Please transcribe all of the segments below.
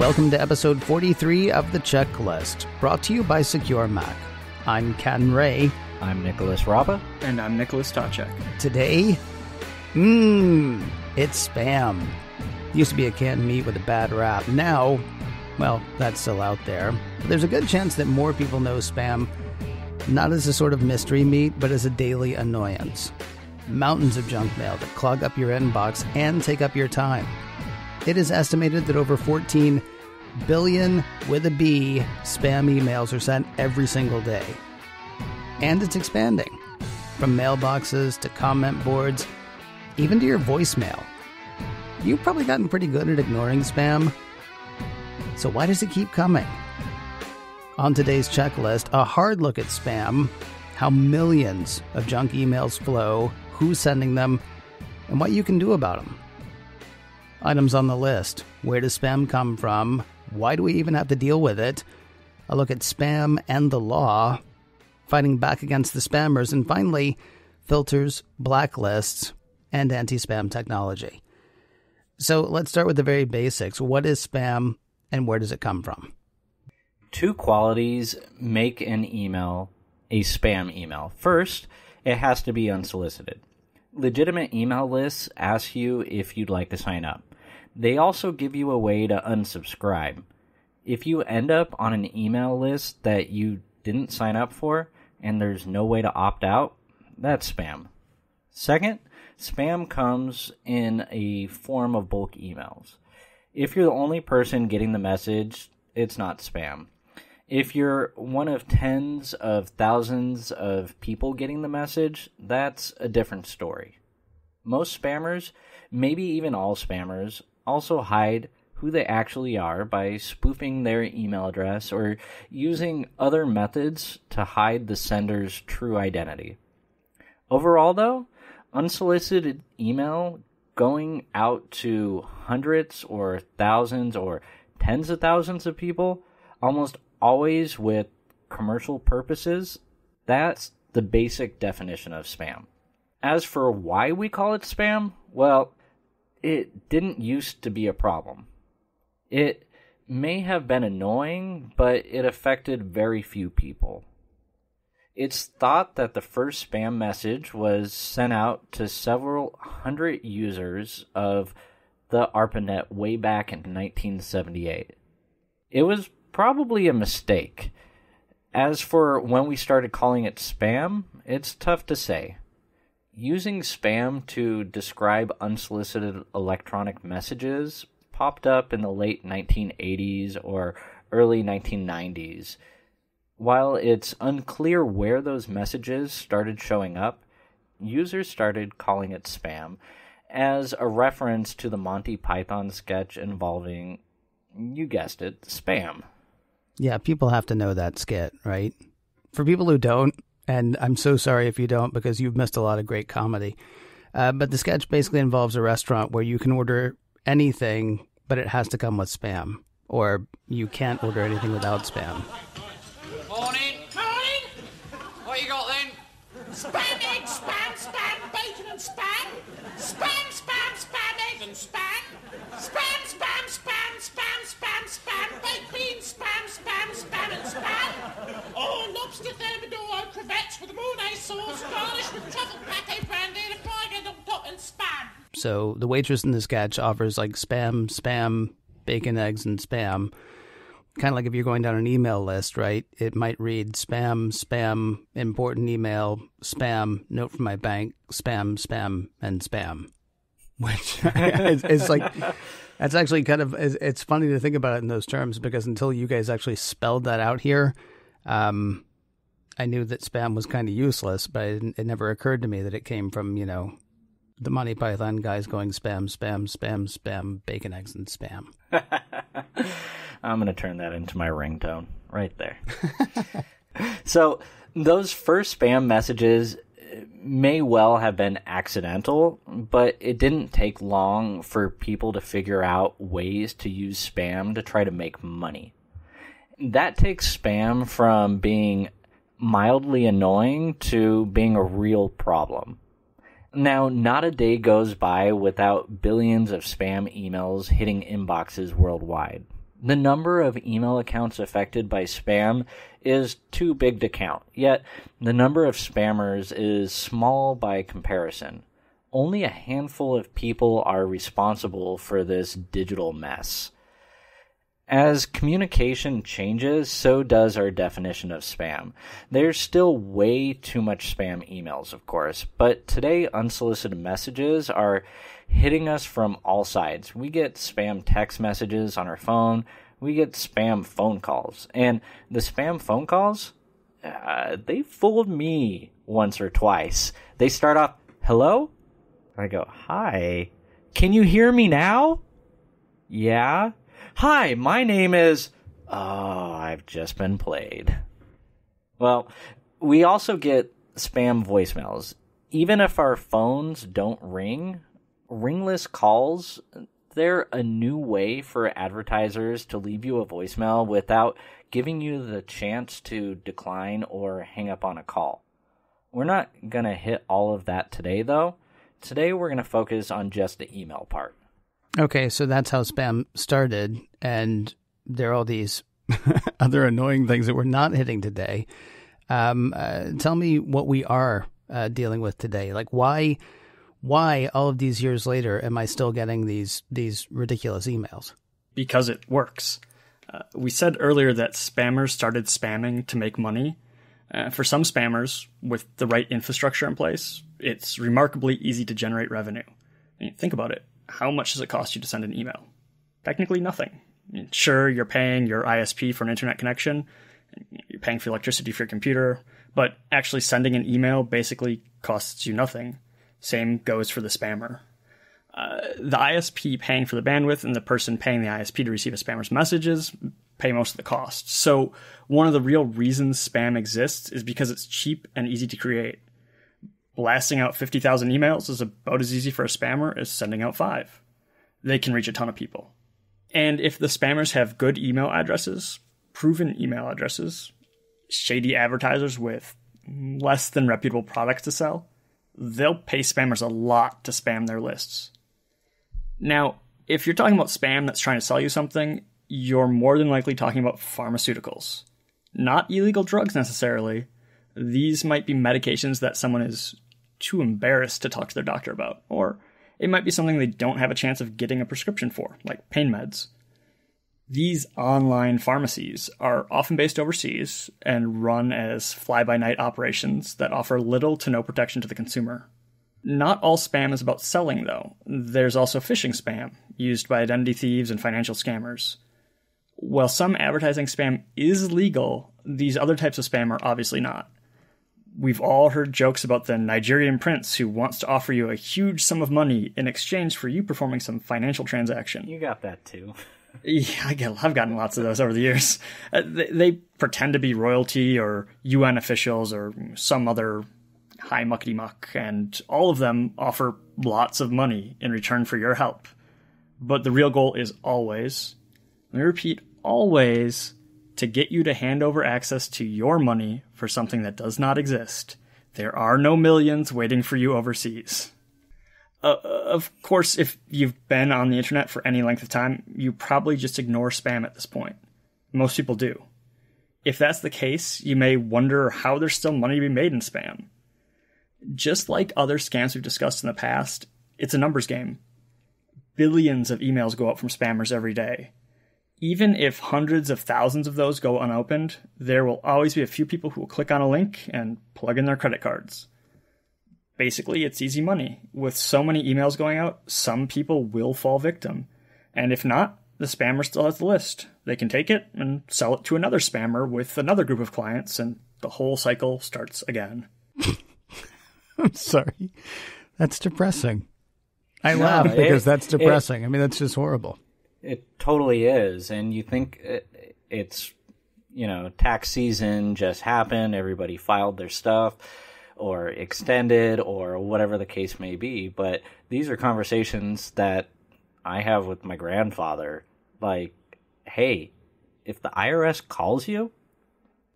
welcome to episode 43 of The Checklist, brought to you by Secure Mac. I'm Ken Ray. I'm Nicholas Raba. And I'm Nicholas Tachek. Today, it's spam. Used to be a canned meat with a bad rap. Now, well, that's still out there. But there's a good chance that more people know spam, not as a sort of mystery meat, but as a daily annoyance. Mountains of junk mail that clog up your inbox and take up your time. It is estimated that over 14 billion, with a B, spam emails are sent every single day. And it's expanding. From mailboxes to comment boards, even to your voicemail. You've probably gotten pretty good at ignoring spam. So why does it keep coming? On today's checklist, a hard look at spam, how millions of junk emails flow, who's sending them, and what you can do about them. Items on the list: where does spam come from? Why do we even have to deal with it? A look at spam and the law, fighting back against the spammers, and finally, filters, blacklists, and anti-spam technology. So let's start with the very basics. What is spam and where does it come from? Two qualities make an email a spam email. First, it has to be unsolicited. Legitimate email lists ask you if you'd like to sign up. They also give you a way to unsubscribe. If you end up on an email list that you didn't sign up for and there's no way to opt out, that's spam. Second, spam comes in a form of bulk emails. If you're the only person getting the message, it's not spam. If you're one of tens of thousands of people getting the message, that's a different story. Most spammers, maybe even all spammers, also hide who they actually are by spoofing their email address or using other methods to hide the sender's true identity. Overall, though, unsolicited email going out to hundreds or thousands or tens of thousands of people, almost always with commercial purposes, that's the basic definition of spam. As for why we call it spam, well, it didn't used to be a problem. It may have been annoying, but it affected very few people. It's thought that the first spam message was sent out to several hundred users of the ARPANET way back in 1978. It was probably a mistake. As for when we started calling it spam, it's tough to say. Using spam to describe unsolicited electronic messages popped up in the late 1980s or early 1990s. While it's unclear where those messages started showing up, users started calling it spam as a reference to the Monty Python sketch involving, you guessed it, spam. Yeah, people have to know that skit, right? For people who don't, and I'm so sorry if you don't because you've missed a lot of great comedy, but the sketch basically involves a restaurant where you can order anything, but it has to come with spam, or you can't order anything without spam. Morning. Morning. What you got then? Spam, egg, spam, spam, bacon and spam. Spam, spam, spam, egg and spam. Spam, spam, spam, spam, spam, spam, baked beans, spam, spam, spam and spam. Oh, lobster thermidor, crevettes with Mornay sauce, garnished with truffle pate brandy and a fried egg on top and spam. So the waitress in the sketch offers like spam, bacon, eggs, and spam. Kind of like if you're going down an email list, right? It might read spam, important email, spam, note from my bank, spam, and spam. Which is like, that's actually kind of, it's funny to think about it in those terms because until you guys actually spelled that out here, I knew that spam was kind of useless, but it never occurred to me that it came from, the Monty Python guys going spam, bacon, eggs, and spam. I'm going to turn that into my ringtone right there. So those first spam messages may well have been accidental, but it didn't take long for people to figure out ways to use spam to try to make money. That takes spam from being mildly annoying to being a real problem. Now, not a day goes by without billions of spam emails hitting inboxes worldwide. The number of email accounts affected by spam is too big to count, yet the number of spammers is small by comparison. Only a handful of people are responsible for this digital mess. As communication changes, so does our definition of spam. There's still way too much spam emails, of course, but today unsolicited messages are hitting us from all sides. We get spam text messages on our phone, we get spam phone calls, and the spam phone calls, they fooled me once or twice. They start off, "Hello?" I go, "Hi. Can you hear me now?" "Yeah." "Hi, my name is..." "Oh, I've just been played." Well, we also get spam voicemails. Even if our phones don't ring, ringless calls, they're a new way for advertisers to leave you a voicemail without giving you the chance to decline or hang up on a call. We're not going to hit all of that today, though. Today, we're going to focus on just the email part. Okay, so that's how spam started, and there are all these other annoying things that we're not hitting today. Tell me what we are dealing with today. Like, why all of these years later am I still getting these ridiculous emails? Because it works. We said earlier that spammers started spamming to make money. For some spammers, with the right infrastructure in place, it's remarkably easy to generate revenue. I mean, think about it. How much does it cost you to send an email? Technically nothing. I mean, sure, you're paying your ISP for an internet connection, you're paying for electricity for your computer, but actually sending an email basically costs you nothing. Same goes for the spammer. The ISP paying for the bandwidth and the person paying the ISP to receive a spammer's messages pay most of the cost. So one of the real reasons spam exists is because it's cheap and easy to create. Blasting out 50,000 emails is about as easy for a spammer as sending out 5. They can reach a ton of people. And if the spammers have good email addresses, proven email addresses, shady advertisers with less than reputable products to sell, they'll pay spammers a lot to spam their lists. Now, if you're talking about spam that's trying to sell you something, you're more than likely talking about pharmaceuticals. Not illegal drugs necessarily. These might be medications that someone is too embarrassed to talk to their doctor about, or it might be something they don't have a chance of getting a prescription for, like pain meds. These online pharmacies are often based overseas and run as fly-by-night operations that offer little to no protection to the consumer. Not all spam is about selling, though. There's also phishing spam, used by identity thieves and financial scammers. While some advertising spam is legal, these other types of spam are obviously not. We've all heard jokes about the Nigerian prince who wants to offer you a huge sum of money in exchange for you performing some financial transaction. You got that too. Yeah, I've gotten lots of those over the years. They pretend to be royalty or UN officials or some other high muckety muck, and all of them offer lots of money in return for your help. But the real goal is always, let me repeat, always, to get you to hand over access to your money for something that does not exist. There are no millions waiting for you overseas. Of course, if you've been on the internet for any length of time, you probably just ignore spam at this point. Most people do. If that's the case, you may wonder how there's still money to be made in spam. Just like other scams we've discussed in the past, it's a numbers game. Billions of emails go out from spammers every day. Even if hundreds of thousands of those go unopened, there will always be a few people who will click on a link and plug in their credit cards. Basically, it's easy money. With so many emails going out, some people will fall victim. And if not, the spammer still has the list. They can take it and sell it to another spammer with another group of clients, and the whole cycle starts again. I'm sorry. That's depressing. I laugh because that's depressing. I mean, that's just horrible. It totally is. And you think it's, tax season just happened, everybody filed their stuff or extended or whatever the case may be. But these are conversations that I have with my grandfather. Like, hey, if the IRS calls you,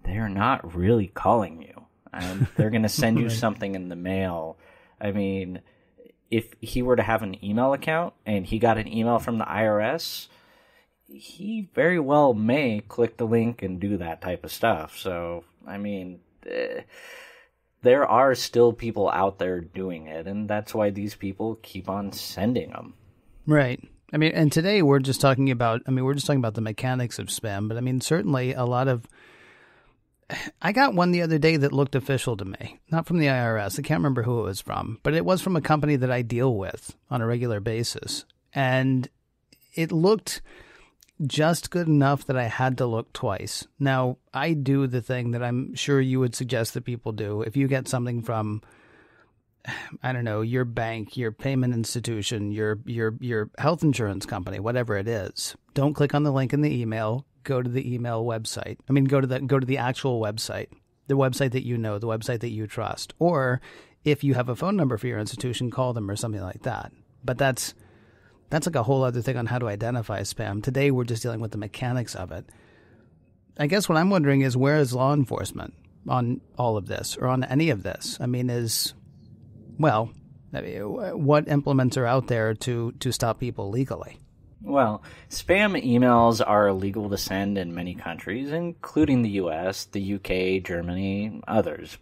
they're not really calling you. And they're going to send you something in the mail. I mean, if he were to have an email account and he got an email from the IRS, he very well may click the link and do that type of stuff. So, I mean, there are still people out there doing it, and that's why these people keep on sending them. Right. I mean, and today we're just talking about the mechanics of spam, but I mean, certainly I got one the other day that looked official to me, not from the IRS. I can't remember who it was from, but it was from a company that I deal with on a regular basis. And it looked just good enough that I had to look twice. Now, I do the thing that I'm sure you would suggest that people do. If you get something from, I don't know, your bank, your payment institution, your health insurance company, whatever it is, don't click on the link in the email. Go to the email website. I mean, go to the actual website, the website that you know, the website that you trust. Or if you have a phone number for your institution, call them or something like that. But that's like a whole other thing on how to identify spam. Today, we're just dealing with the mechanics of it. I guess what I'm wondering is, where is law enforcement on all of this or on any of this? I mean, what implements are out there to stop people legally? Well, spam emails are illegal to send in many countries, including the US, the UK, Germany, others.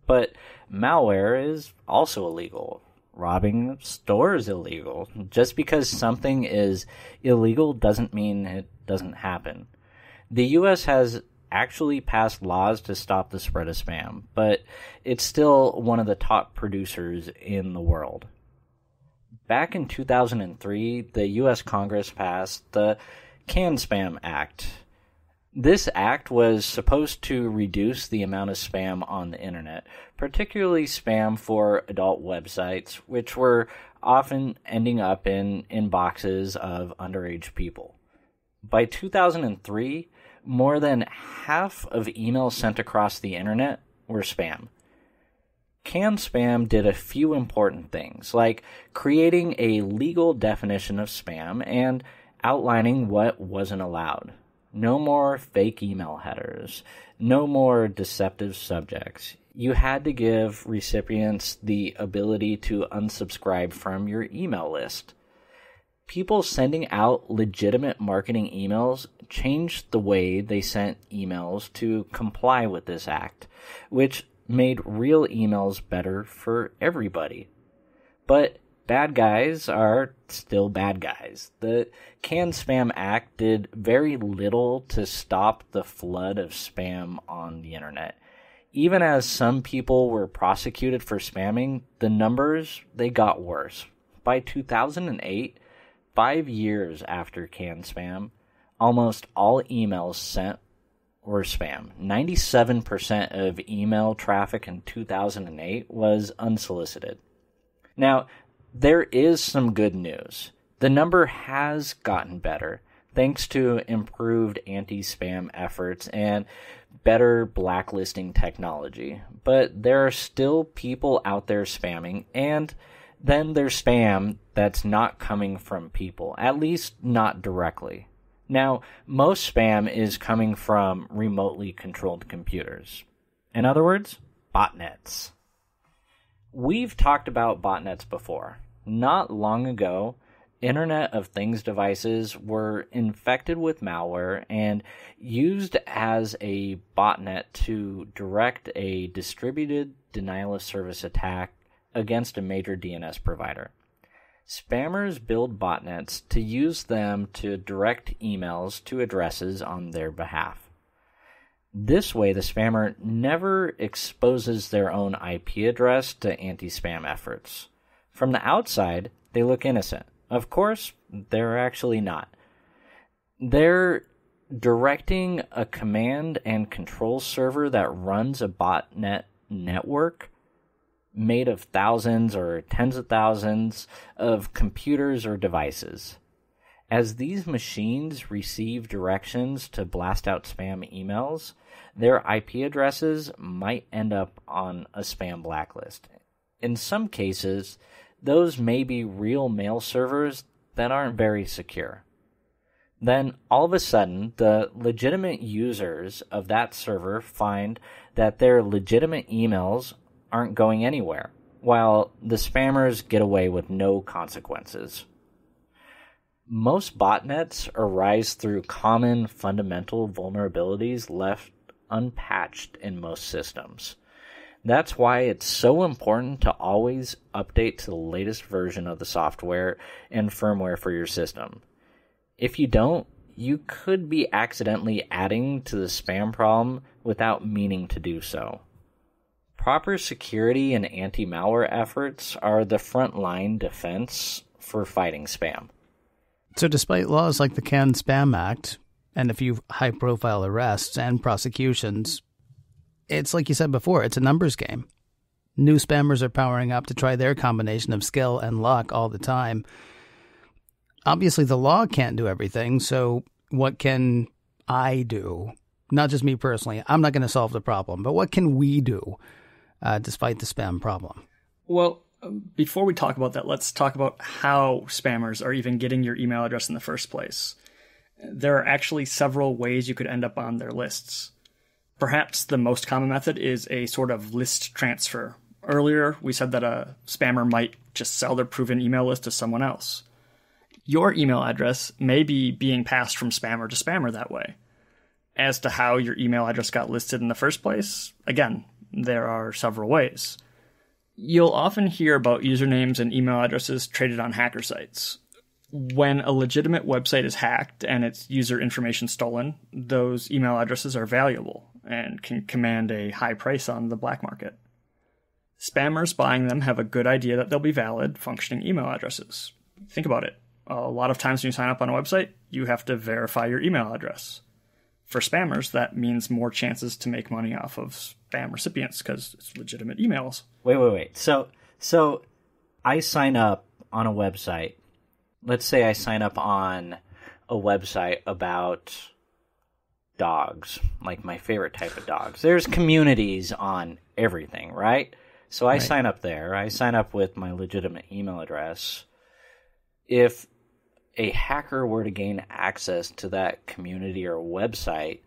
But malware is also illegal. Robbing stores is illegal. Just because something is illegal doesn't mean it doesn't happen. The US has actually passed laws to stop the spread of spam, but it's still one of the top producers in the world. Back in 2003, the U.S. Congress passed the CAN-SPAM Act. This act was supposed to reduce the amount of spam on the internet, particularly spam for adult websites, which were often ending up in inboxes of underage people. By 2003, more than half of emails sent across the internet were spam. CAN-SPAM did a few important things, like creating a legal definition of spam and outlining what wasn't allowed. No more fake email headers. No more deceptive subjects. You had to give recipients the ability to unsubscribe from your email list. People sending out legitimate marketing emails changed the way they sent emails to comply with this act, which made real emails better for everybody. But bad guys are still bad guys. The CAN-SPAM Act did very little to stop the flood of spam on the internet. Even as some people were prosecuted for spamming, the numbers, they got worse. By 2008, 5 years after CAN-SPAM, almost all emails sent were spam. 97% of email traffic in 2008 was unsolicited. Now, there is some good news. The number has gotten better thanks to improved anti-spam efforts and better blacklisting technology. But there are still people out there spamming, and then there's spam that's not coming from people, at least not directly. Now, most spam is coming from remotely controlled computers. In other words, botnets. We've talked about botnets before. Not long ago, Internet of Things devices were infected with malware and used as a botnet to direct a distributed denial of service attack against a major DNS provider. Spammers build botnets to use them to direct emails to addresses on their behalf. This way, the spammer never exposes their own IP address to anti-spam efforts. From the outside, they look innocent. Of course, they're actually not. They're directing a command and control server that runs a botnet network made of thousands or tens of thousands of computers or devices. As these machines receive directions to blast out spam emails, their IP addresses might end up on a spam blacklist. In some cases, those may be real mail servers that aren't very secure. Then, all of a sudden, the legitimate users of that server find that their legitimate emails aren't going anywhere, while the spammers get away with no consequences. Most botnets arise through common fundamental vulnerabilities left unpatched in most systems. That's why it's so important to always update to the latest version of the software and firmware for your system. If you don't, you could be accidentally adding to the spam problem without meaning to do so. Proper security and anti-malware efforts are the frontline defense for fighting spam. So despite laws like the CAN-SPAM Act and a few high-profile arrests and prosecutions, it's like you said before, it's a numbers game. New spammers are powering up to try their combination of skill and luck all the time. Obviously, the law can't do everything, so what can I do? Not just me personally. I'm not going to solve the problem, but what can we do despite the spam problem? Well, before we talk about that, let's talk about how spammers are even getting your email address in the first place. There are actually several ways you could end up on their lists. Perhaps the most common method is a sort of list transfer. Earlier, we said that a spammer might just sell their proven email list to someone else. Your email address may be being passed from spammer to spammer that way. As to how your email address got listed in the first place, again, there are several ways. You'll often hear about usernames and email addresses traded on hacker sites. When a legitimate website is hacked and its user information stolen, those email addresses are valuable and can command a high price on the black market. Spammers buying them have a good idea that they'll be valid, functioning email addresses. Think about it. A lot of times when you sign up on a website, you have to verify your email address. For spammers, that means more chances to make money off of spam recipients because it's legitimate emails. Wait. So I sign up on a website. Let's say I sign up on a website about dogs, like my favorite type of dogs. There's communities on everything, right? So I sign up there. I sign up with my legitimate email address. If a hacker were to gain access to that community or website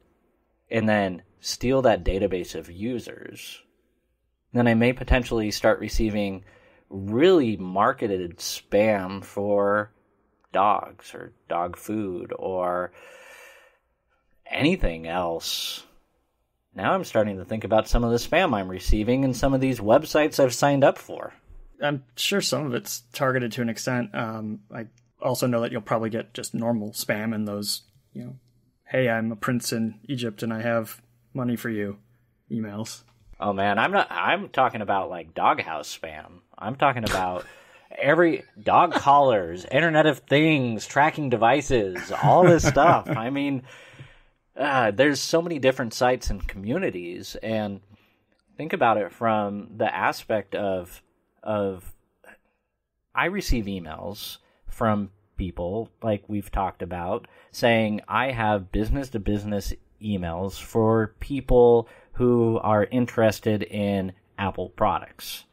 and then steal that database of users, then I may potentially start receiving really marketed spam for dogs or dog food or anything else. Now I'm starting to think about some of the spam I'm receiving and some of these websites I've signed up for. I'm sure some of it's targeted to an extent. I also know that you'll probably get just normal spam and those, hey, I'm a prince in Egypt and I have money for you emails. Oh man, I'm talking about like doghouse spam. I'm talking about every dog collars, Internet of Things, tracking devices, all this stuff. I mean, there's so many different sites and communities, and think about it from the aspect of I receive emails from people, like we've talked about, saying I have business-to-business emails for people who are interested in Apple products.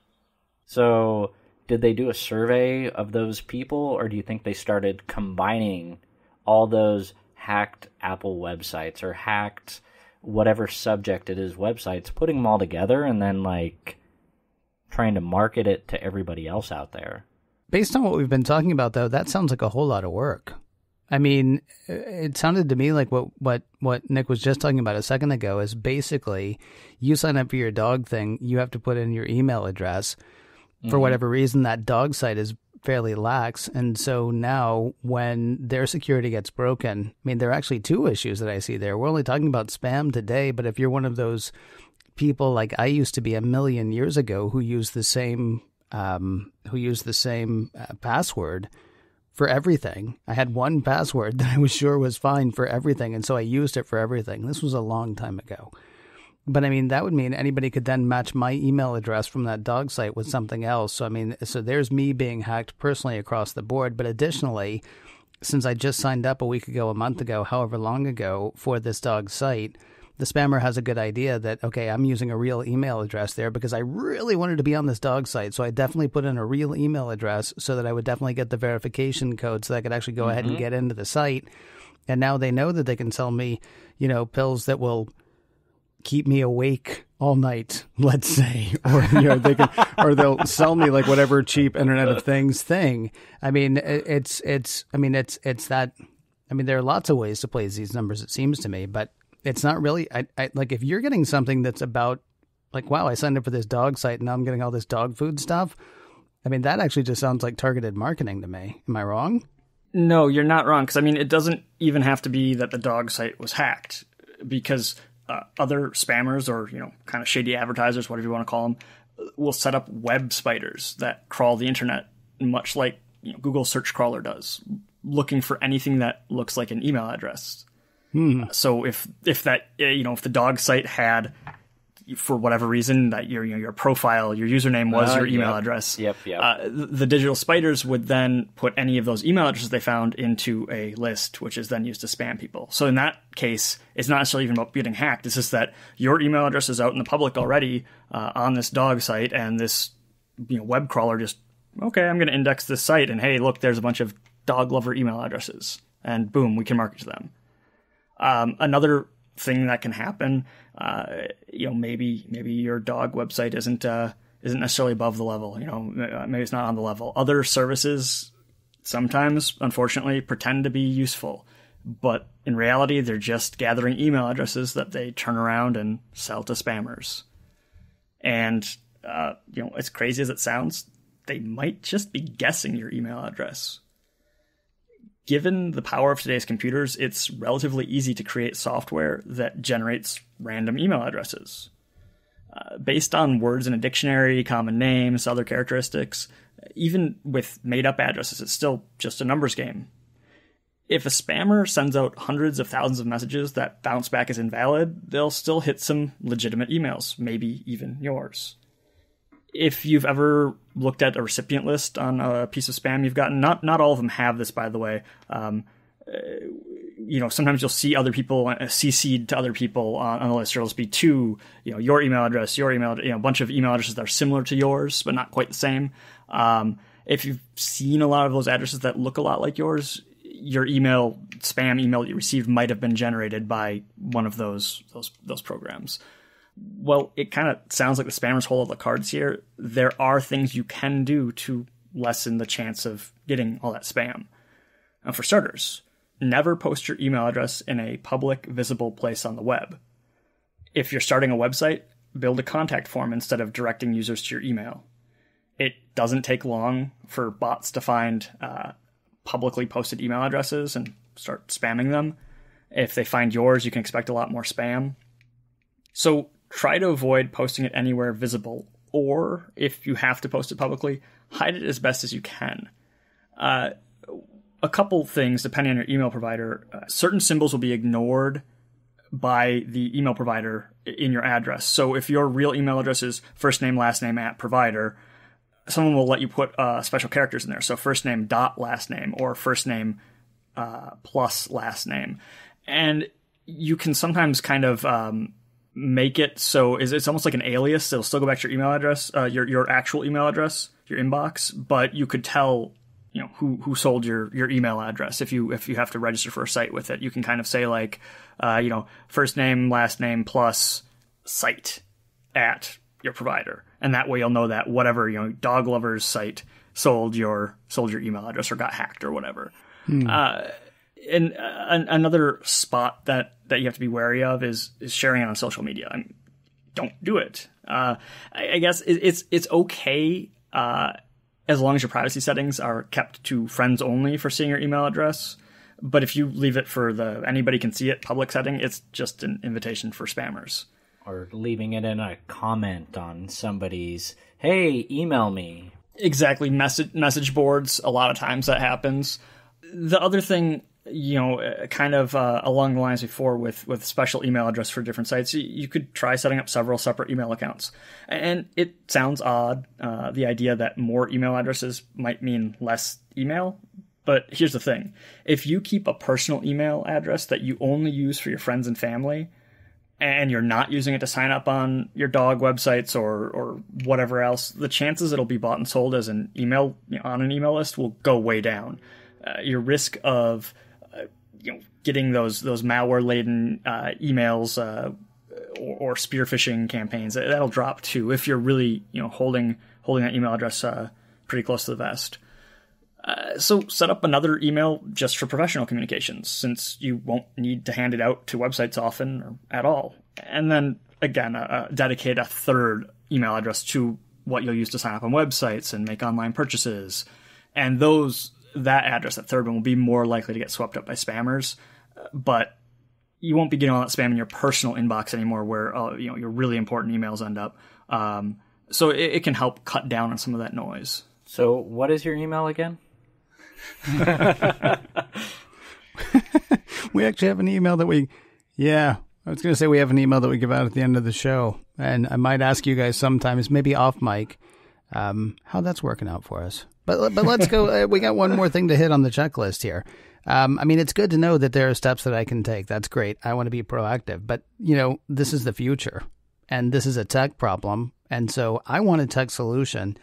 So did they do a survey of those people, or do you think they started combining all those hacked Apple websites or hacked whatever subject it is websites, putting them all together and then like trying to market it to everybody else out there? Based on what we've been talking about, though, that sounds like a whole lot of work. I mean, it sounded to me like what Nick was just talking about a second ago is basically you sign up for your dog thing, you have to put in your email address. For whatever reason, that dog site is fairly lax. And so now when their security gets broken, I mean, there are actually two issues that I see there. We're only talking about spam today, but if you're one of those people like I used to be a million years ago who used the same password for everything. I had one password that I was sure was fine for everything, and so I used it for everything. This was a long time ago. But I mean, that would mean anybody could then match my email address from that dog site with something else. So I mean, so there's me being hacked personally across the board. But additionally, since I just signed up a week ago, a month ago, however long ago for this dog site, the spammer has a good idea that, okay, I'm using a real email address there because I really wanted to be on this dog site. So I definitely put in a real email address so that I would definitely get the verification code so that I could actually go ahead and get into the site. And now they know that they can sell me, pills that will keep me awake all night, let's say, or they can, or they'll sell me like whatever cheap Internet of Things thing. I mean, it's that. I mean, there are lots of ways to play these numbers, it seems to me, but it's not really. I like if you're getting something that's about like, wow, I signed up for this dog site and now I'm getting all this dog food stuff. I mean, that actually just sounds like targeted marketing to me. Am I wrong? No, you're not wrong. Because I mean, it doesn't even have to be that the dog site was hacked, because other spammers or, kind of shady advertisers, whatever you want to call them, will set up web spiders that crawl the internet, much like Google search crawler does, looking for anything that looks like an email address. So if that, if the dog site had, for whatever reason, that your profile, your username was your email address. Yep. The digital spiders would then put any of those email addresses they found into a list, which is then used to spam people. So in that case, it's not necessarily even about getting hacked. It's just that your email address is out in the public already on this dog site, and this web crawler just, okay, I'm going to index this site, and hey, look, there's a bunch of dog lover email addresses, and boom, we can market to them. Another thing that can happen, maybe your dog website isn't necessarily above the level. Maybe it's not on the level. Other services sometimes, unfortunately, pretend to be useful, but in reality, they're just gathering email addresses that they turn around and sell to spammers. And as crazy as it sounds, they might just be guessing your email address. Given the power of today's computers, it's relatively easy to create software that generates random email addresses. Based on words in a dictionary, common names, other characteristics, even with made-up addresses, it's still just a numbers game. If a spammer sends out hundreds of thousands of messages that bounce back as invalid, they'll still hit some legitimate emails, maybe even yours. If you've ever looked at a recipient list on a piece of spam you've gotten, not all of them have this, by the way. Sometimes you'll see other people CC'd to other people on the list. There'll just be two, your email address, a bunch of email addresses that are similar to yours, but not quite the same. If you've seen a lot of those addresses that look a lot like yours, your spam email that you received might have been generated by one of those programs. Well, it kind of sounds like the spammers hold all the cards here. There are things you can do to lessen the chance of getting all that spam. Now, for starters, never post your email address in a public, visible place on the web. If you're starting a website, build a contact form instead of directing users to your email. It doesn't take long for bots to find publicly posted email addresses and start spamming them. If they find yours, you can expect a lot more spam. So try to avoid posting it anywhere visible, or if you have to post it publicly, hide it as best as you can. A couple things, depending on your email provider, certain symbols will be ignored by the email provider in your address. So if your real email address is first name, last name @provider, someone will let you put special characters in there. So first name dot last name, or first name plus last name. And you can sometimes kind of make it so it's almost like an alias. It'll still go back to your email address, your actual email address, your inbox, but you could tell who sold your email address if you have to register for a site with it. You can kind of say like first name, last name plus site at your provider, and that way you'll know that whatever dog lovers site sold your email address or got hacked or whatever. And another spot that you have to be wary of is sharing it on social media. Don't do it. I guess it's okay as long as your privacy settings are kept to friends only for seeing your email address. But if you leave it for the anybody can see it public setting, it's just an invitation for spammers. Or leaving it in a comment on somebody's, hey, email me. Exactly. Message boards, a lot of times that happens. The other thing, kind of along the lines before with special email address for different sites, you could try setting up several separate email accounts. And it sounds odd, the idea that more email addresses might mean less email. But here's the thing. If you keep a personal email address that you only use for your friends and family, and you're not using it to sign up on your dog websites or whatever else, the chances it'll be bought and sold as an email on an email list will go way down. Your risk of getting those malware laden emails or spear phishing campaigns. That'll drop too if you're really holding that email address pretty close to the vest. So set up another email just for professional communications, since you won't need to hand it out to websites often or at all. And then again, dedicate a third email address to what you'll use to sign up on websites and make online purchases. And that address, that third one, will be more likely to get swept up by spammers. But you won't be getting all that spam in your personal inbox anymore, where your really important emails end up. So it can help cut down on some of that noise. So what is your email again? We actually have an email that I was going to say we have an email that we give out at the end of the show. And I might ask you guys sometimes, maybe off mic, how that's working out for us. But let's go. We got one more thing to hit on the checklist here. It's good to know that there are steps that I can take. That's great. I want to be proactive. But, this is the future. And this is a tech problem. And so I want a tech solution.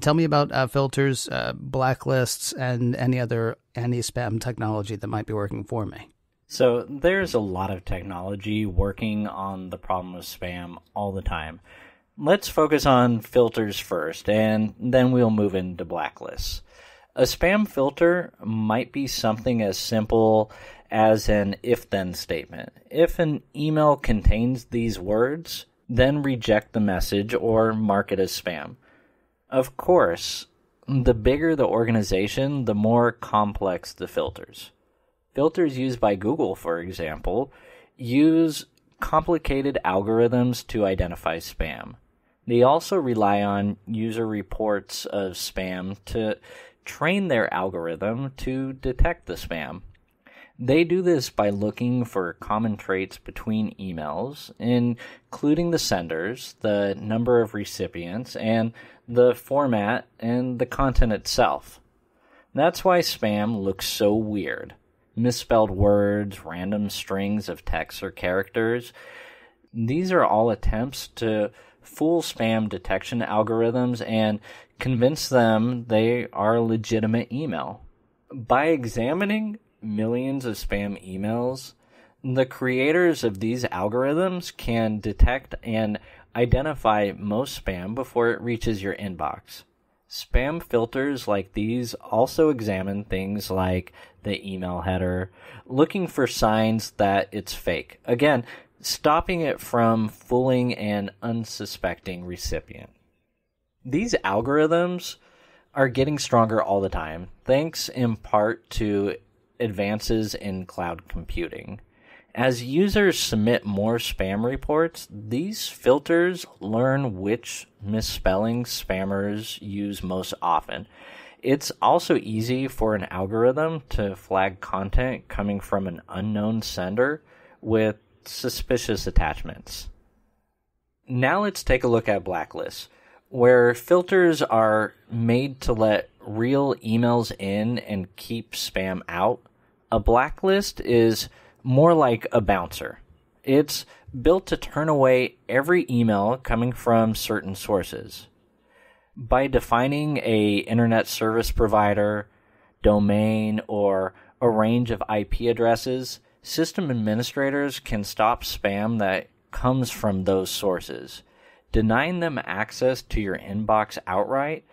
Tell me about filters, blacklists, and any other anti-spam technology that might be working for me. So there's a lot of technology working on the problem of spam all the time. Let's focus on filters first, and then we'll move into blacklists. A spam filter might be something as simple as an if-then statement. If an email contains these words, then reject the message or mark it as spam. Of course, the bigger the organization, the more complex the filters. Filters used by Google, for example, use complicated algorithms to identify spam. They also rely on user reports of spam to train their algorithm to detect the spam. They do this by looking for common traits between emails, including the senders, the number of recipients, and the format and the content itself. That's why spam looks so weird. Misspelled words, random strings of text or characters. These are all attempts to fool spam detection algorithms and convince them they are a legitimate email. By examining millions of spam emails, the creators of these algorithms can detect and identify most spam before it reaches your inbox. Spam filters like these also examine things like the email header, looking for signs that it's fake. Again, stopping it from fooling an unsuspecting recipient. These algorithms are getting stronger all the time, thanks in part to advances in cloud computing. As users submit more spam reports, these filters learn which misspellings spammers use most often. It's also easy for an algorithm to flag content coming from an unknown sender with suspicious attachments. Now let's take a look at blacklists, where filters are made to let real emails in and keep spam out. A blacklist is more like a bouncer. It's built to turn away every email coming from certain sources. By defining a internet service provider, domain, or a range of IP addresses, system administrators can stop spam that comes from those sources. Denying them access to your inbox outright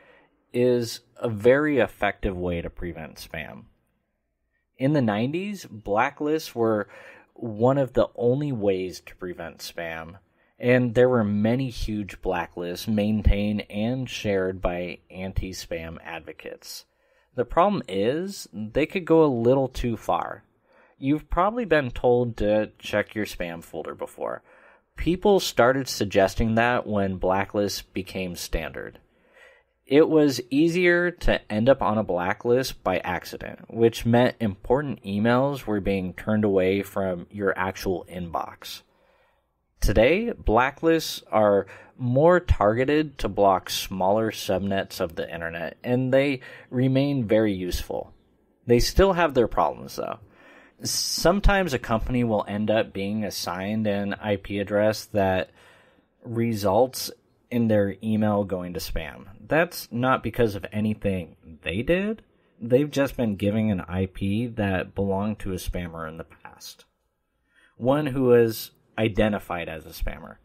is a very effective way to prevent spam. In the 90s, blacklists were one of the only ways to prevent spam, and there were many huge blacklists maintained and shared by anti-spam advocates. The problem is, they could go a little too far. You've probably been told to check your spam folder before. People started suggesting that when blacklists became standard. It was easier to end up on a blacklist by accident, which meant important emails were being turned away from your actual inbox. Today, blacklists are more targeted to block smaller subnets of the internet, and they remain very useful. They still have their problems, though. Sometimes a company will end up being assigned an IP address that results in their email going to spam. That's not because of anything they did. They've just been giving an IP that belonged to a spammer in the past. One who has identified as a spammer.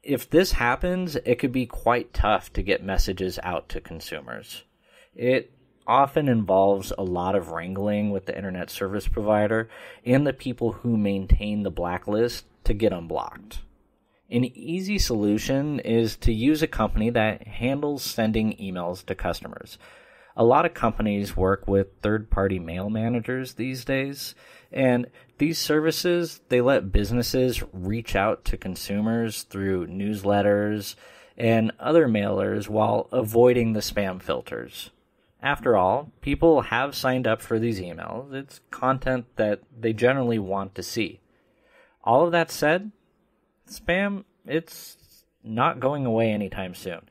If this happens, it could be quite tough to get messages out to consumers. It often involves a lot of wrangling with the internet service provider and the people who maintain the blacklist to get unblocked. An easy solution is to use a company that handles sending emails to customers. A lot of companies work with third-party mail managers these days, and these services, they let businesses reach out to consumers through newsletters and other mailers while avoiding the spam filters. After all, people have signed up for these emails. It's content that they generally want to see. All of that said, spam, it's not going away anytime soon.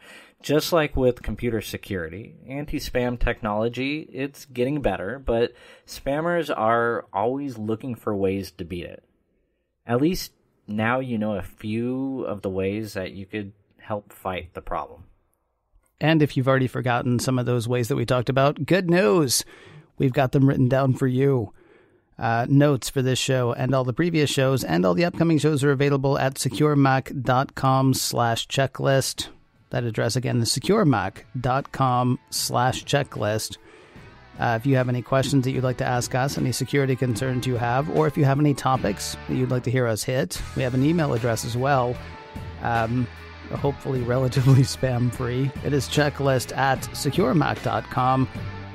Just like with computer security, anti-spam technology, it's getting better, but spammers are always looking for ways to beat it. At least now you know a few of the ways that you could help fight the problem. And if you've already forgotten some of those ways that we talked about, good news! We've got them written down for you. Notes for this show and all the previous shows and all the upcoming shows are available at securemac.com/checklist. That address again is securemac.com/checklist. If you have any questions that you'd like to ask us, any security concerns you have, or if you have any topics that you'd like to hear us hit, we have an email address as well. Hopefully relatively spam-free. It is checklist@securemac.com.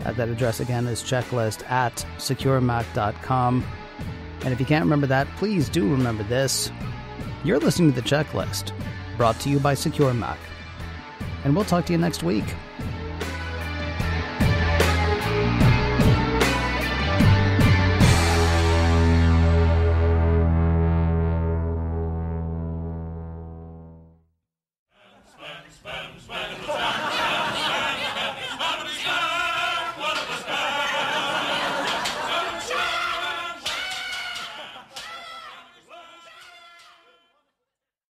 That address again is checklist@securemac.com. And if you can't remember that, please do remember this. You're listening to The Checklist, brought to you by Secure Mac. And we'll talk to you next week.